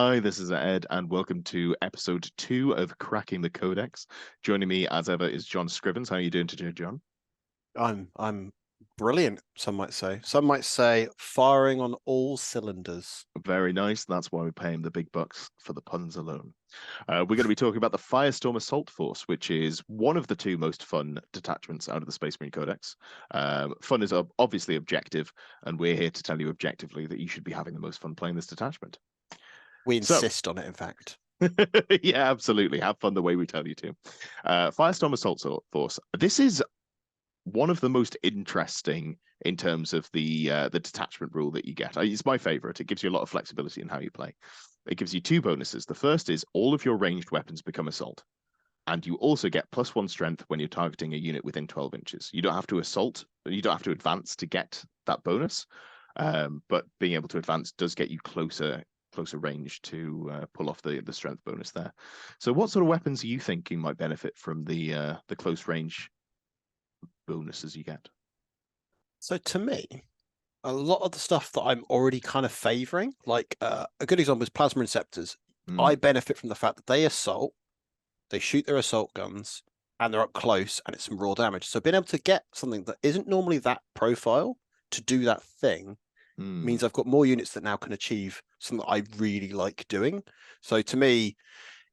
Hi, this is Ed, and welcome to episode 2 of Cracking the Codex. Joining me, as ever, is John Scrivens. How are you doing today, John? I'm brilliant, some might say. Some might say firing on all cylinders. Very nice. That's why we pay him the big bucks for the puns alone. We're going to be talking about the Firestorm Assault Force, which is one of the two most fun detachments out of the Space Marine Codex. Fun is obviously objective, and we're here to tell you objectively that you should be having the most fun playing this detachment. We So, insist on it, in fact. yeah, absolutely. Have fun the way we tell you to. Firestorm Assault Force. This is one of the most interesting in terms of the detachment rule that you get. It's my favorite. It gives you a lot of flexibility in how you play. It gives you two bonuses. The first is all of your ranged weapons become assault, and you also get +1 strength when you're targeting a unit within 12 inches. You don't have to assault, you don't have to advance to get that bonus, but being able to advance does get you closer range to pull off the strength bonus there. So what sort of weapons are you thinking might benefit from the close range bonuses you get? So to me, a lot of the stuff that I'm already kind of favoring, like a good example is Plasma Inceptors. I benefit from the fact that they assault, they shoot their assault guns, and they're up close, and it's some raw damage. So being able to get something that isn't normally that profile to do that thing means I've got more units that now can achieve something that I really like doing. So to me,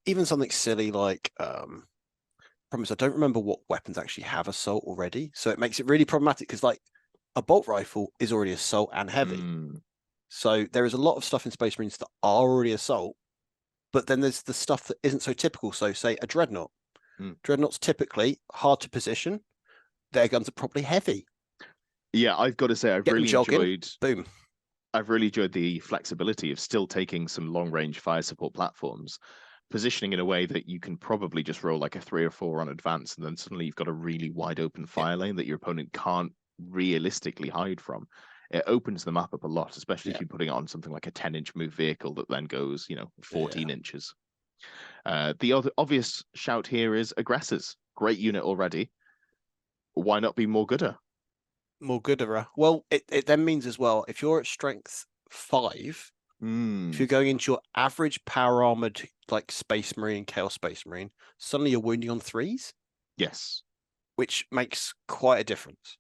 even something silly like promise I don't remember what weapons actually have assault already, so it makes it really problematic because like a bolt rifle is already assault and heavy. So there is a lot of stuff in Space Marines that are already assault, but then there's the stuff that isn't so typical. So say a dreadnought. Dreadnoughts typically hard to position. Their guns are probably heavy. Yeah, I've got to say I've really enjoyed the flexibility of still taking some long range fire support platforms, positioning in a way that you can probably just roll like a 3 or 4 on advance, and then suddenly you've got a really wide open fire lane that your opponent can't realistically hide from. It opens the map up a lot, especially if you're putting it on something like a 10-inch move vehicle that then goes, 14 inches. The other obvious shout here is aggressors. Great unit already. Why not be more gooder? More gooder. Well, it then means as well, if you're at strength 5, if you're going into your average power armored like Space Marine, Chaos Space Marine, suddenly you're wounding on 3s. Yes. Which makes quite a difference.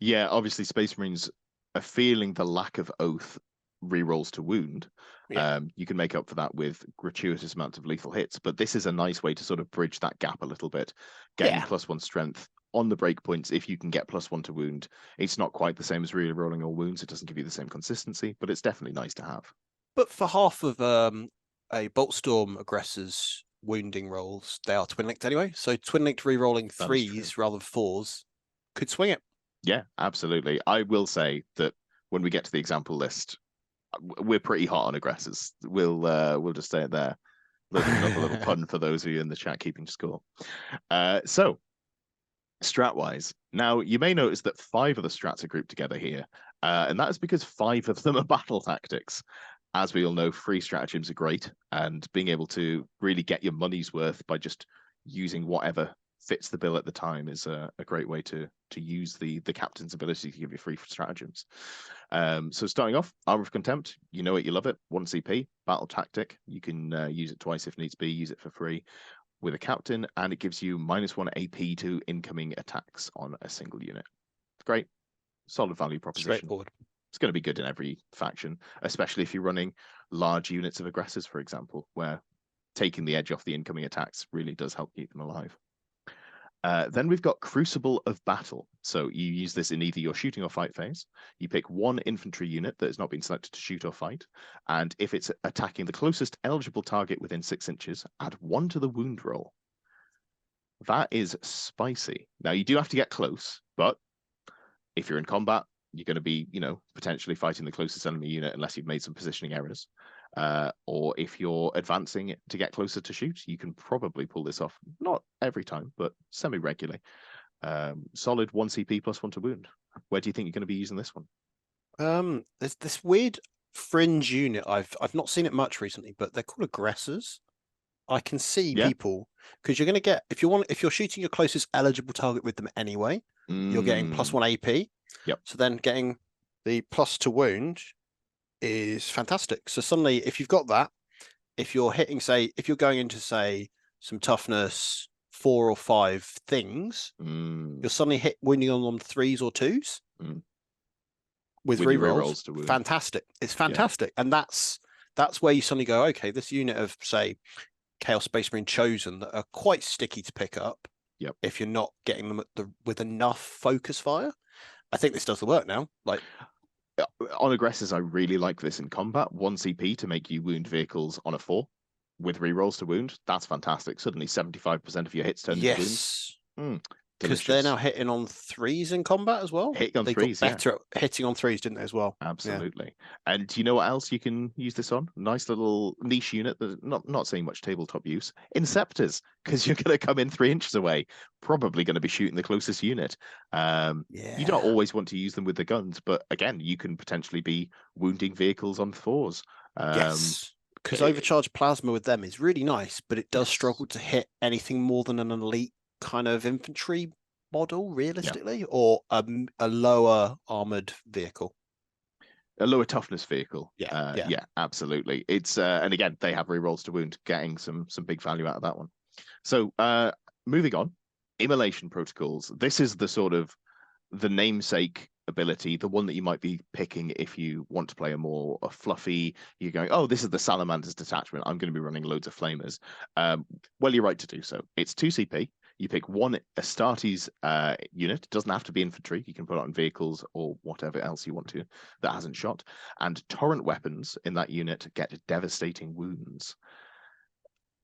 Yeah, obviously Space Marines are feeling the lack of oath rerolls to wound. You can make up for that with gratuitous amounts of lethal hits, but this is a nice way to sort of bridge that gap a little bit. Getting +1 strength on the breakpoints, if you can get +1 to wound. It's not quite the same as re-rolling all wounds. It doesn't give you the same consistency, but it's definitely nice to have. But for half of a Boltstorm aggressor's wounding rolls, they are twin linked anyway. So twin linked re-rolling 3s rather than 4s could swing it. Yeah, absolutely. I will say that when we get to the example list, we're pretty hot on aggressors. We'll just say it there. Another little pun for those of you in the chat keeping score. So, strat-wise, now you may notice that 5 of the strats are grouped together here, and that is because 5 of them are battle tactics. As we all know, free stratagems are great, and being able to really get your money's worth by just using whatever fits the bill at the time is a great way to use the captain's ability to give you free stratagems. So starting off, Armor of Contempt, you know it, you love it. 1 CP, battle tactic. You can use it twice if needs be, use it for free with a captain, and it gives you -1 AP to incoming attacks on a single unit. Great, solid value proposition. Straightforward. It's going to be good in every faction, especially if you're running large units of aggressors, for example, where taking the edge off the incoming attacks really does help keep them alive. Then we've got Crucible of Battle. So you use this in either your shooting or fight phase. You pick 1 infantry unit that has not been selected to shoot or fight, and if it's attacking the closest eligible target within 6 inches, add 1 to the wound roll. That is spicy. Now, you do have to get close, but if you're in combat, you're going to be, potentially fighting the closest enemy unit unless you've made some positioning errors. Or if you're advancing to get closer to shoot, you can probably pull this off. Not every time, but semi-regularly. Solid 1 CP +1 to wound. Where do you think you're going to be using this one? There's this weird fringe unit. I've not seen it much recently, but they're called aggressors. I can see people because you're going to get if you're shooting your closest eligible target with them anyway, you're getting +1 AP. Yep. So then getting the +2 wound is fantastic. So suddenly, if you've got that, if you're hitting, say, if you're going into, say, some toughness 4 or 5 things, you're suddenly wounding on 3s or 2s with your rerolls. rerolls to wound. Fantastic. It's fantastic. And that's where you suddenly go, okay, this unit of, say, Chaos Space Marine Chosen that are quite sticky to pick up. Yep. If you're not getting them with enough focus fire. I think this does the work now. Like, on aggressors, I really like this in combat. 1 CP to make you wound vehicles on a 4 with rerolls to wound. That's fantastic. Suddenly 75% of your hits turn into wounds. Because they're now hitting on 3s in combat as well. Hitting on they 3s, got better at hitting on 3s, didn't they, as well? Absolutely. Yeah. And do you know what else you can use this on? Nice little niche unit that not seeing much tabletop use. Inceptors, because you're going to come in 3 inches away, probably going to be shooting the closest unit. You don't always want to use them with the guns, but again, you can potentially be wounding vehicles on 4s. Yes. Because overcharged plasma with them is really nice, but it does struggle to hit anything more than an elite kind of infantry model, realistically, or a lower armored vehicle, a lower toughness vehicle. Yeah, absolutely. It's and again, they have rerolls to wound, getting some big value out of that one. So moving on, immolation protocols. This is the sort of the namesake ability, the one that you might be picking if you want to play a fluffy, you're going, oh, this is the Salamander's detachment, I'm going to be running loads of flamers. Well, you're right to do so. It's 2 CP. You pick one Astartes unit. It doesn't have to be infantry. You can put it on vehicles or whatever else you want to that hasn't shot. And torrent weapons in that unit get devastating wounds.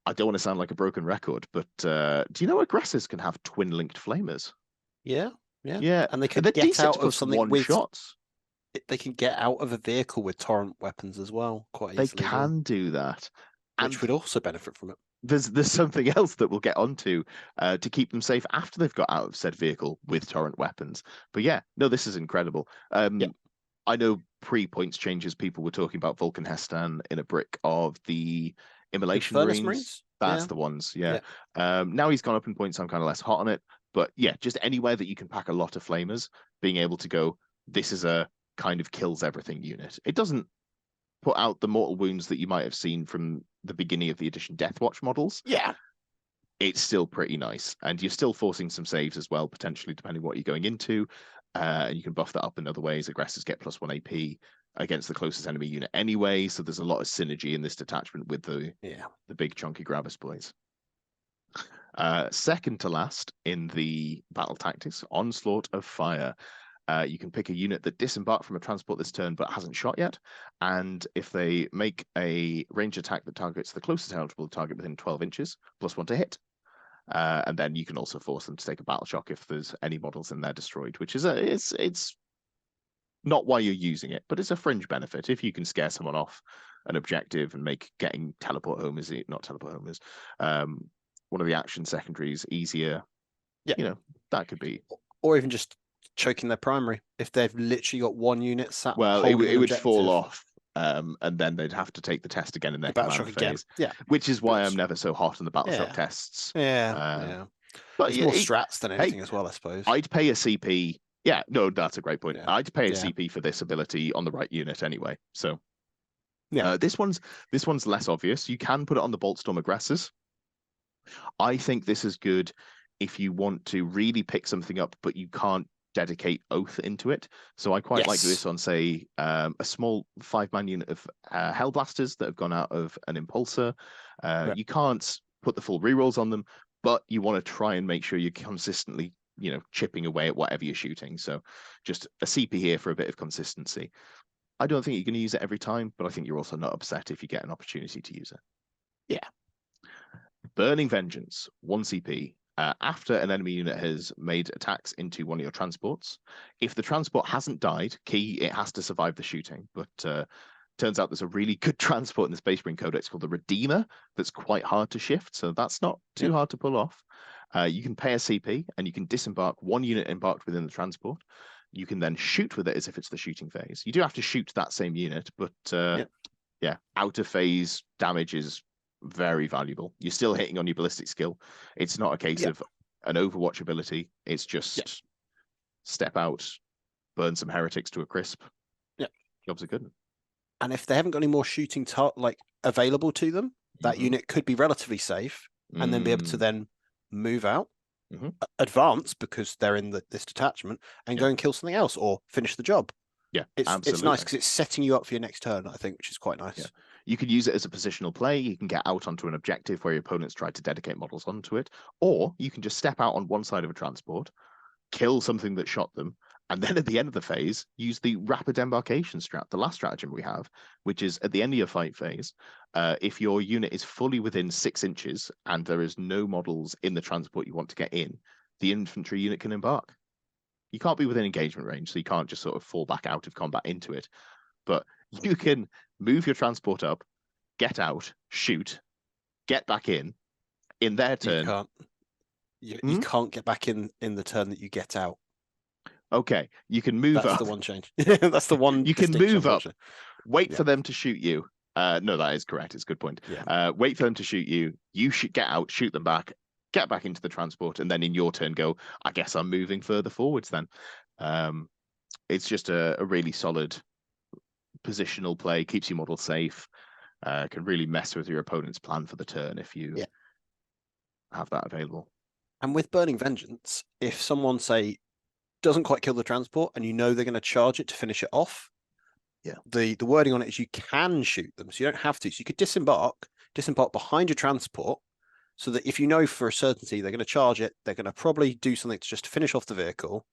I don't want to sound like a broken record, but do you know aggressors can have twin-linked flamers? Yeah. And they can get out of something with shots. They can get out of a vehicle with torrent weapons as well, quite easily. They can do that, which would also benefit from it. There's something else that we'll get onto to keep them safe after they've got out of said vehicle with torrent weapons. But yeah, no, this is incredible. I know pre-points changes, people were talking about Vulcan Hestan in a brick of the Immolation Marines. That's the ones, now he's gone up in points, I'm kind of less hot on it. But yeah, just anywhere that you can pack a lot of flamers, being able to go, this is a kind of kills everything unit. It doesn't put out the mortal wounds that you might have seen from the beginning of the Edition Deathwatch models. Yeah. It's still pretty nice. And you're still forcing some saves as well, potentially, depending what you're going into. And you can buff that up in other ways. Aggressors get +1 AP against the closest enemy unit anyway. So there's a lot of synergy in this detachment with the big chunky Gravis boys. Second to last in the battle tactics, Onslaught of Fire. You can pick a unit that disembarked from a transport this turn but hasn't shot yet, and if they make a range attack that targets the closest eligible target within 12 inches, +1 to hit. And then you can also force them to take a battle shock if there's any models in there destroyed, which is it's not why you're using it, but it's a fringe benefit. If you can scare someone off an objective and make getting teleport home one of the action secondaries easier, that could be. Or even just choking their primary if they've literally got one unit sat. Well, it would fall off, and then they'd have to take the test again in their command phase. Yeah, which is why I'm never so hot on the battle shock tests. But it's more strats than anything as well, I suppose. I'd pay a CP. Yeah, no, that's a great point. I'd pay a CP for this ability on the right unit anyway. So, this one's less obvious. You can put it on the Boltstorm aggressors. I think this is good if you want to really pick something up, but you can't dedicate Oath into it. So I quite like this on, say, a small 5-man unit of Hellblasters that have gone out of an Impulsor. You can't put the full rerolls on them, but you want to try and make sure you're consistently, chipping away at whatever you're shooting. So just a CP here for a bit of consistency. I don't think you're going to use it every time, but I think you're also not upset if you get an opportunity to use it. Yeah. Burning Vengeance, 1 CP. After an enemy unit has made attacks into one of your transports, if the transport hasn't died, it has to survive the shooting. But turns out there's a really good transport in the Space Marine Codex called the Redeemer that's quite hard to shift, so that's not too hard to pull off. You can pay a CP, and you can disembark one unit embarked within the transport. You can then shoot with it as if it's the shooting phase. You do have to shoot that same unit, but out of phase damage is very valuable. You're still hitting on your ballistic skill. It's not a case of an Overwatch ability. It's just step out, burn some heretics to a crisp. Yeah, jobs are good. And if they haven't got any more shooting, like available to them, that Mhm. unit could be relatively safe, and then be able to Mm. then move out, Mhm. advance because they're in this detachment, and Yeah. go and kill something else or finish the job. Yeah, It's nice absolutely. because it's setting you up for your next turn, I think, which is quite nice. Yeah. You could use it as a positional play. You can get out onto an objective where your opponents try to dedicate models onto it, or you can just step out on one side of a transport, kill something that shot them, and then at the end of the phase, use the rapid embarkation strat, the last stratagem we have, which is at the end of your fight phase, if your unit is fully within 6 inches and there is no models in the transport you want to get in, the infantry unit can embark. You can't be within engagement range, so you can't just sort of fall back out of combat into it. But you can move your transport up, get out, shoot, get back in their You turn. can't. You can't get back in the turn that you get out. Okay, you can move That's up. the one change. That's the one You can distinction, move up, unfortunately. wait Yeah. for them to shoot you. No, that is correct. It's a good point. Yeah. Wait for them to shoot you. You should get out, shoot them back, get back into the transport, and then in your turn go, I guess I'm moving further forwards then. It's just a really solid positional play, keeps your model safe, can really mess with your opponent's plan for the turn if you have that available. And with Burning Vengeance, if someone, say, doesn't quite kill the transport and you know they're going to charge it to finish it off, the wording on it is you can shoot them, so you don't have to. So you could disembark behind your transport, so that if you know for a certainty they're going to charge it, they're going to probably do something to just finish off the vehicle.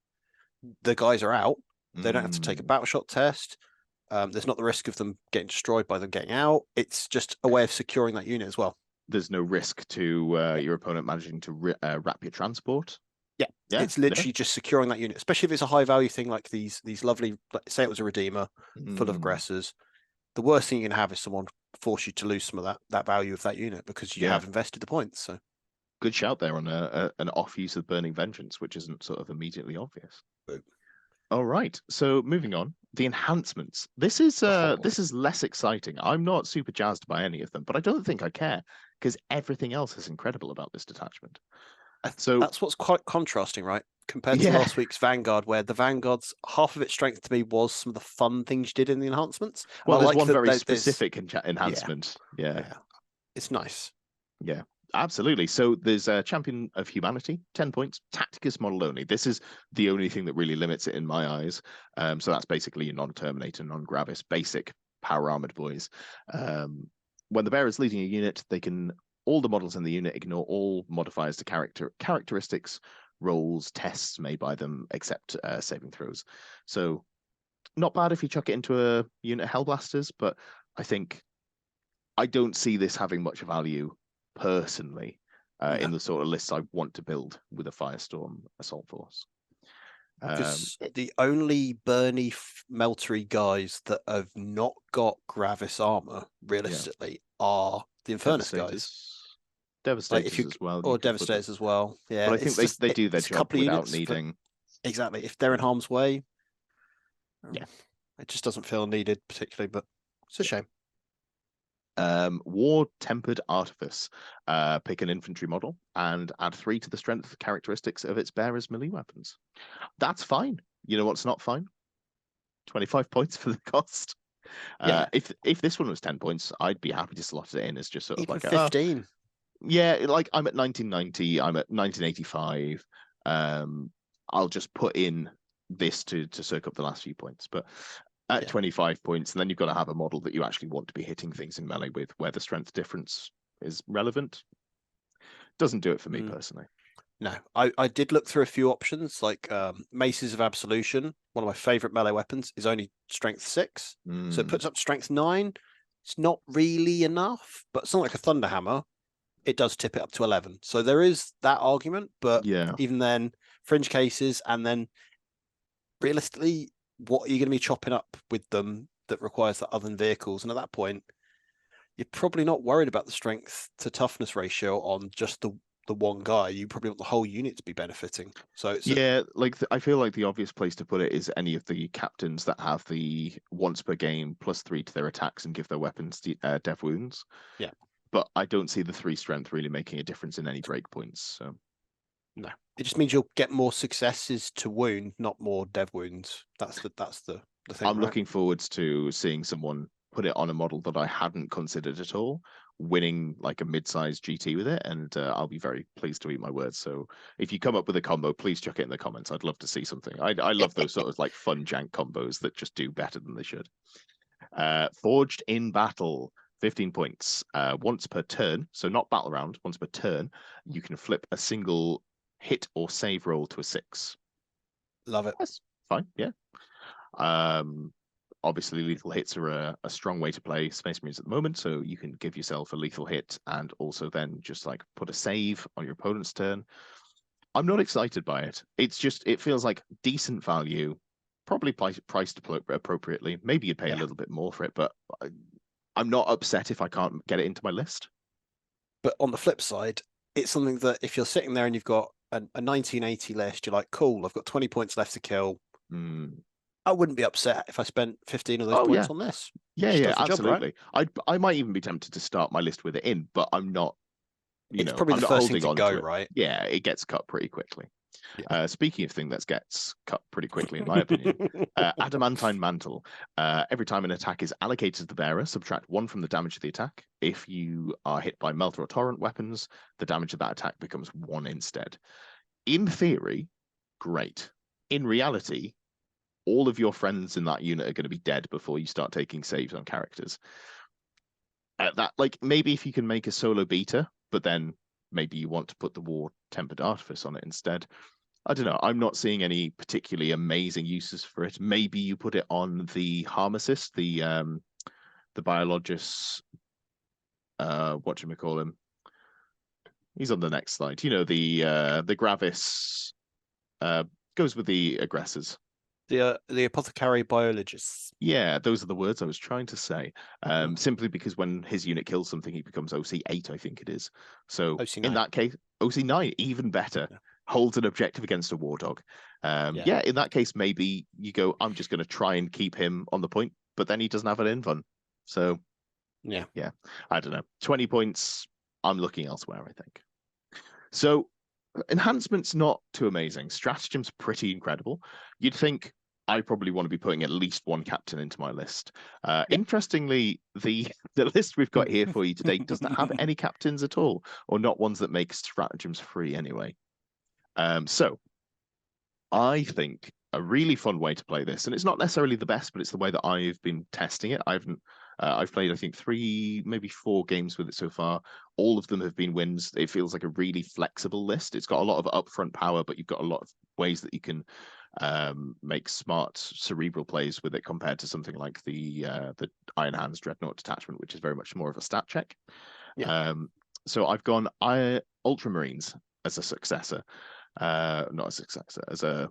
The guys are out. They don't have to take a battle shot test. There's not the risk of them getting destroyed by them getting out. It's just a way of securing that unit as well. There's no risk to your opponent managing to wrap your transport. Yeah, it's literally just securing that unit, especially if it's a high value thing like these lovely, say it was a Redeemer full of aggressors. The worst thing you can have is someone force you to lose some of that value of that unit because you have invested the points. So good shout there on an off use of Burning Vengeance, which isn't sort of immediately obvious. All right, so moving on, the enhancements. This is less exciting. I'm not super jazzed by any of them, but I don't think I care because everything else is incredible about this detachment. So that's what's quite contrasting, right? Compared to last week's Vanguard, where the Vanguard's half of its strength to me was some of the fun things you did in the enhancements. And well, I there's like one very there's specific enhancement. Yeah, it's nice. Yeah, absolutely. So there's a Champion of Humanity, 10 points, Tacticus model only. This is the only thing that really limits it in my eyes. So that's basically a non-Terminator, non-Gravis, basic power armored boys. When the bearer is leading a unit, all the models in the unit ignore all modifiers to characteristics, rolls, tests made by them, except saving throws. So not bad if you chuck it into a unit of Hellblasters, but I don't see this having much value personally in the sort of lists I want to build with a Firestorm assault force. Because the only Bernie Meltery guys that have not got Gravis armor, realistically, are the Infernus guys. Devastators as well. Or Devastators as well. Yeah, but I think they do their job without needing. Exactly. If they're in harm's way, yeah, it just doesn't feel needed particularly, but it's a shame. War Tempered Artifice. Pick an infantry model and add 3 to the strength characteristics of its bearer's melee weapons. That's fine. You know what's not fine? 25 points for the cost. If this one was 10 points, I'd be happy to slot it in as just sort of even like 15. Yeah, like I'm at 1990, I'm at 1985. I'll just put in this to soak up the last few points. But at 25 points, and then you've got to have a model that you actually want to be hitting things in melee with, where the strength difference is relevant. Doesn't do it for me personally. No, I did look through a few options, like Maces of Absolution. One of my favorite melee weapons is only strength 6, so it puts up strength 9. It's not really enough, but something like a Thunderhammer, it does tip it up to 11. So there is that argument, but even then, fringe cases, and then realistically, what are you going to be chopping up with them that requires that other than vehicles? And at that point, you're probably not worried about the strength to toughness ratio on just the one guy. You probably want the whole unit to be benefiting. So it's I feel like the obvious place to put it is any of the captains that have the once per game +3 to their attacks and give their weapons dev wounds. Yeah, but I don't see the 3 strength really making a difference in any breakpoints. So no, it just means you'll get more successes to wound, not more dev wounds. That's the thing. I'm looking forward to seeing someone put it on a model that I hadn't considered at all, winning like a mid-sized GT with it, and I'll be very pleased to eat my words. So if you come up with a combo, please chuck it in the comments. I'd love to see something. I love those sort of like fun jank combos that just do better than they should. Forged in Battle, 15 points. Once per turn, so not battle round, once per turn, you can flip a single hit or save roll to a 6. Love it. That's fine, yeah. Obviously, lethal hits are a strong way to play Space Marines at the moment, so you can give yourself a lethal hit and also then just like put a save on your opponent's turn. I'm not excited by it. It's just, it feels like decent value, probably priced appropriately. Maybe you'd pay a little bit more for it, but I'm not upset if I can't get it into my list. But on the flip side, it's something that if you're sitting there and you've got a 1980 list, you're like, cool, I've got 20 points left to kill. I wouldn't be upset if I spent 15 of those points on this. Yeah, absolutely. Job, right? I might even be tempted to start my list with it in, but I'm not. It's probably the first thing to go, right? Yeah, it gets cut pretty quickly. Yeah. Speaking of thing that gets cut pretty quickly, in my opinion, Adamantine Mantle. Every time an attack is allocated to the bearer, subtract 1 from the damage of the attack. If you are hit by Melter or Torrent weapons, the damage of that attack becomes 1 instead. In theory, great. In reality, all of your friends in that unit are going to be dead before you start taking saves on characters. That, like, maybe if you can make a solo beta, but then maybe you want to put the War Tempered Artifice on it instead. I don't know. I'm not seeing any particularly amazing uses for it. Maybe you put it on the Harm Assist, the Biologist. Whatchamacall him? He's on the next slide. You know, the Gravis goes with the aggressors. The Apothecary Biologists. Yeah, those are the words I was trying to say. Simply because when his unit kills something, he becomes OC8, I think it is. So OC9. In that case, OC9, even better. Yeah. Holds an objective against a War Dog. Yeah, in that case, maybe you go, I'm just going to try and keep him on the point, but then he doesn't have an invuln. So, yeah, I don't know. 20 points, I'm looking elsewhere, I think. So, enhancements, not too amazing. Stratagems, pretty incredible. You'd think I probably want to be putting at least 1 captain into my list. Interestingly, the list we've got here for you today doesn't have any captains at all, or not ones that make stratagems free anyway. So I think a really fun way to play this, and it's not necessarily the best, but it's the way that I've been testing it. I've played, I think, 3, maybe 4 games with it so far. All of them have been wins. It feels like a really flexible list. It's got a lot of upfront power, but you've got a lot of ways that you can make smart cerebral plays with it compared to something like the Iron Hands Dreadnought Detachment, which is very much more of a stat check. So I've gone Ultramarines as a successor. Not a successor, as a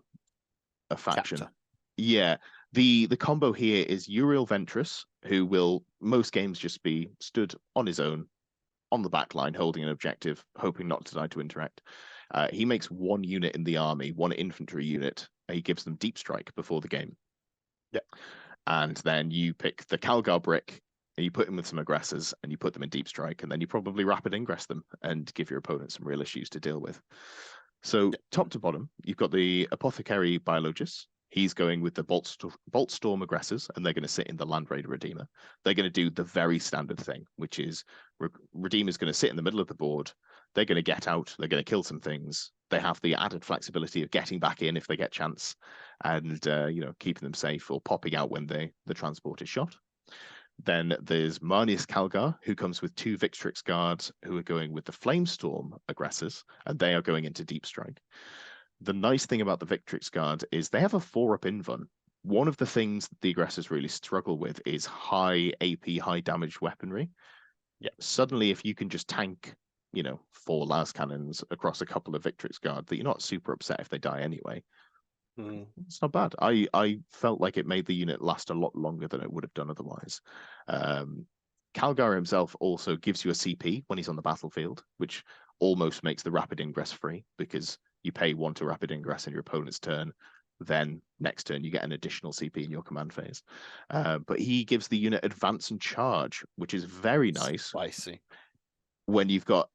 faction. Chapter. Yeah. The combo here is Uriel Ventress, who will most games just be stood on his own on the back line, holding an objective, hoping not to die to interact. He makes 1 unit in the army, 1 infantry unit. He gives them deep strike before the game. Yeah. And then you pick the Calgar brick, and you put him with some aggressors, and you put them in deep strike, and then you probably rapid ingress them and give your opponent some real issues to deal with. So top to bottom, you've got the Apothecary Biologists. He's going with the Bolt Storm aggressors, and they're going to sit in the Land Raider Redeemer. They're going to do the very standard thing, which is Redeemer's going to sit in the middle of the board. They're going to get out. They're going to kill some things. They have the added flexibility of getting back in if they get chance, and keeping them safe or popping out when the transport is shot. Then there's Marnius Calgar, who comes with 2 Victrix Guards, who are going with the Flamestorm aggressors, and they are going into Deep Strike. The nice thing about the Victrix Guard is they have a 4-up invuln. One of the things that the aggressors really struggle with is high AP, high damage weaponry. Yeah. Suddenly, if you can just tank, 4 las cannons across a couple of Victrix Guard, that you're not super upset if they die anyway. It's not bad. I felt like it made the unit last a lot longer than it would have done otherwise. Calgar himself also gives you a CP when he's on the battlefield, which almost makes the rapid ingress free, because you pay 1 to rapid ingress in your opponent's turn. Then next turn you get an additional CP in your command phase. But he gives the unit advance and charge, which is very nice. Spicy. When you've got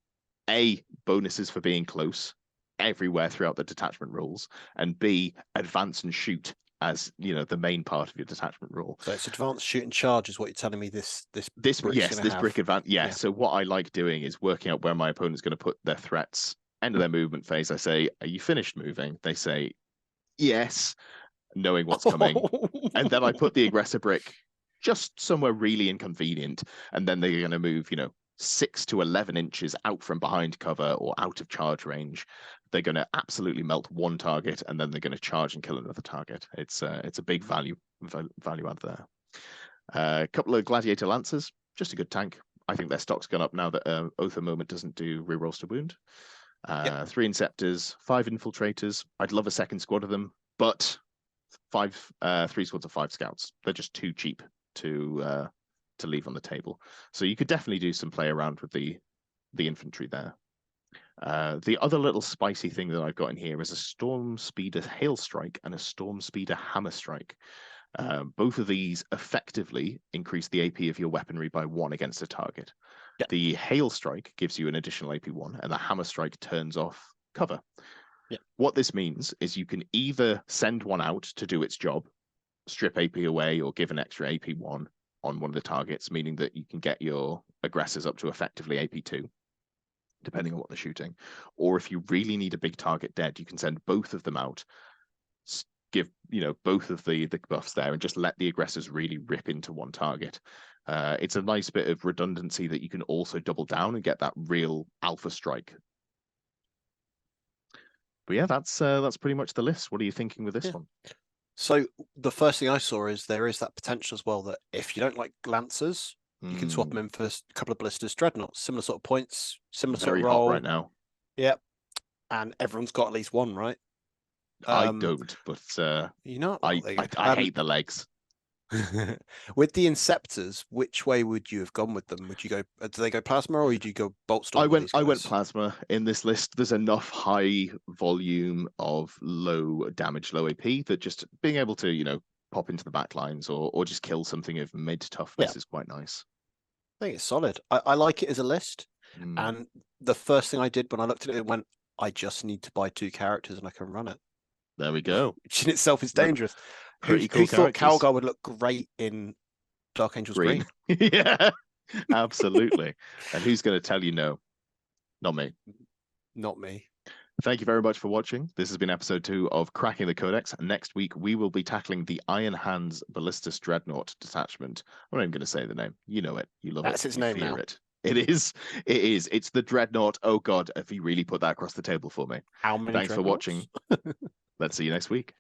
A, bonuses for being close everywhere throughout the detachment rules, and B, advance and shoot as the main part of your detachment rule. So it's advanced shoot and charge is what you're telling me this This brick advance. Yeah. So what I like doing is working out where my opponent's going to put their threats. End of their movement phase. I say, "Are you finished moving?" They say, "Yes," knowing what's coming, and then I put the aggressor brick just somewhere really inconvenient, and then they're going to move, 6 to 11 inches out from behind cover or out of charge range. They're going to absolutely melt one target, and then they're going to charge and kill another target. It's a big value add there. A couple of Gladiator Lancers, just a good tank. I think their stock's gone up now that Oath of Moment doesn't do rerolls to wound. 3 Inceptors, 5 Infiltrators. I'd love a second squad of them, but 3 squads of 5 Scouts. They're just too cheap to leave on the table. So you could definitely do some play around with the infantry there. The other little spicy thing that I've got in here is a Storm Speeder Hail Strike and a Storm Speeder Hammer Strike. Both of these effectively increase the AP of your weaponry by 1 against a target. Yep. The Hail Strike gives you an additional AP 1, and the Hammer Strike turns off cover. Yep. What this means is you can either send one out to do its job, strip AP away, or give an extra AP 1 on one of the targets, meaning that you can get your aggressors up to effectively AP 2, depending on what they're shooting. Or if you really need a big target dead, you can send both of them out, give both of the buffs there, and just let the aggressors really rip into one target. It's a nice bit of redundancy that you can also double down and get that real alpha strike. But yeah, that's pretty much the list. What are you thinking with this one? So the first thing I saw is there is that potential as well that if you don't like Lancers, you can swap them in for a couple of Blisters Dreadnoughts, similar sort of points, similar Very sort of role. hot right now. Yep. And everyone's got at least one, right? I don't, but I hate the legs. With the Inceptors, which way would you have gone with them? Would you go? Do they go Plasma, or would you go Bolt Storm? I went Plasma in this list. There's enough high volume of low damage, low AP that just being able to pop into the back lines or just kill something of mid toughness is quite nice. I think it's solid. I like it as a list. And the first thing I did when I looked at it went, I just need to buy 2 characters and I can run it. There we go. Which in itself is dangerous. Pretty cool. Who thought Calgar would look great in Dark Angels Green? Yeah, absolutely. And who's going to tell you no? Not me. Not me. Thank you very much for watching. This has been episode 2 of Cracking the Codex. Next week, we will be tackling the Iron Hands Ballistus Dreadnought Detachment. I'm not even going to say the name. You know it. You love it. That's its name now. It is. It's the Dreadnought. Oh, God, if he really put that across the table for me. How many Thanks for watching. Let's see you next week.